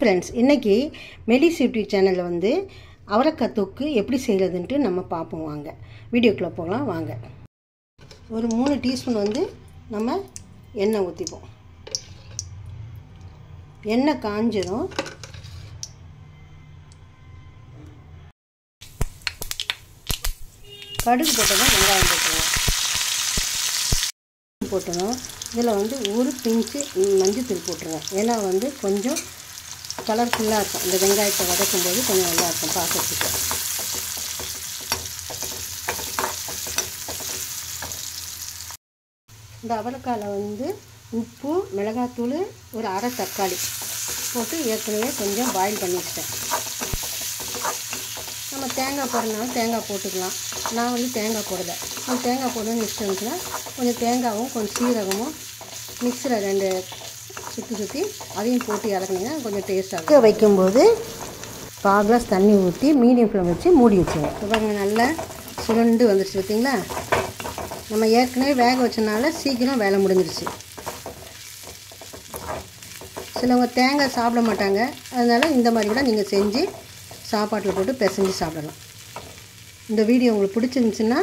Friends, இன்றைக்கி மெலிஸ் YouTube சேனலில் வந்து அவரைக்காய் தொக்கு எப்படி செய்கிறதுன்ட்டு நம்ம பார்ப்போம். வாங்க வீடியோக்குள்ளே போகலாம். வாங்க. ஒரு 3 டீஸ்பூன் வந்து நம்ம எண்ணெய் ஊற்றிப்போம். எண்ணெய் காஞ்சதும் கடுகு போட்டதும் வெங்காயம் போட்டணும். இதில் வந்து ஒரு பிஞ்சு மஞ்சத்தூள் போட்டுருவேன். ஏன்னா வந்து கொஞ்சம் கலர்ஃபுல்லாக இருக்கும். இந்த வெங்காயத்தை வதக்கும்போது கொஞ்சம் நல்லா இருக்கும் பார்க்கறதுக்கு. இந்த அவரைக்காயில் வந்து உப்பு, மிளகாத்தூள், ஒரு அரை தக்காளி போட்டு ஏற்கனவே கொஞ்சம் பாயில் பண்ணி வச்சிட்டேன். நம்ம தேங்காய் போடுறதுனால தேங்காய் போட்டுக்கலாம். நான் வந்து தேங்காய் போடலை. நம்ம தேங்காய் போடணும்னு இஷ்டம் இருந்துச்சுன்னா கொஞ்சம் தேங்காயும் கொஞ்சம் சீரகமும் மிக்ஸில் 2 சுற்றி அதையும் போட்டு இறக்குனீங்கன்னா கொஞ்சம் டேஸ்ட்டாக வைக்கும்போது 1/4 கிளாஸ் தண்ணி ஊற்றி மீடியம் ஃப்ளேம் வச்சு மூடி வச்சுருவேன். இப்போ நல்லா சுருண்டு வந்துடுச்சு பார்த்தீங்களா. நம்ம ஏற்கனவே வேக வச்சனால சீக்கிரம் வேலை முடிஞ்சிருச்சு. சிலவங்க தேங்காய் சாப்பிட மாட்டாங்க. அதனால் இந்த மாதிரி கூட நீங்கள் செஞ்சு சாப்பாட்டில் போட்டு பிசைஞ்சு சாப்பிடலாம். இந்த வீடியோ உங்களுக்கு பிடிச்சிருந்துச்சுன்னா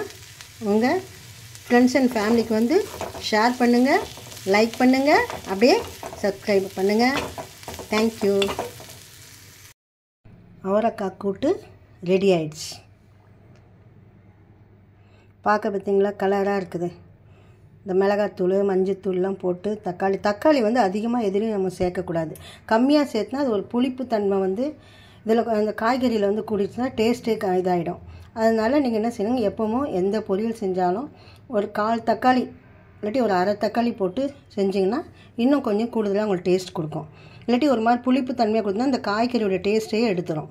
உங்கள் ஃப்ரெண்ட்ஸ் அண்ட் ஃபேமிலிக்கு வந்து ஷேர் பண்ணுங்கள், லைக் பண்ணுங்கள், அப்படியே சப்ஸ்கிரைப் பண்ணுங்கள். தேங்க்யூ. அவரைக்காய் கூட்டு ரெடி ஆயிடுச்சு. பார்க்க பார்த்தீங்களா, கலராக இருக்குது. இந்த மிளகாத்தூள், மஞ்சத்தூள்லாம் போட்டு தக்காளி வந்து அதிகமாக எதுலேயும் நம்ம சேர்க்கக்கூடாது. கம்மியாக சேர்த்துனா அது ஒரு புளிப்பு தன்மை வந்து இதில் அந்த காய்கறியில் வந்து கூடிச்சுன்னா டேஸ்ட்டே இதாகிடும். அதனால் நீங்கள் என்ன செய்யணுங்க, எப்போவும் எந்த பொரியல் செஞ்சாலும் ஒரு 1/4 தக்காளி இல்லாட்டி ஒரு அரை தக்காளி போட்டு செஞ்சிங்கன்னா இன்னும் கொஞ்சம் கூடுதலாக உங்களுக்கு டேஸ்ட் கொடுக்கும். இல்லாட்டி ஒரு மாதிரி புளிப்பு தன்மையாக கொடுத்தா அந்த காய்கறியோட டேஸ்ட்டையே எடுத்துரும்.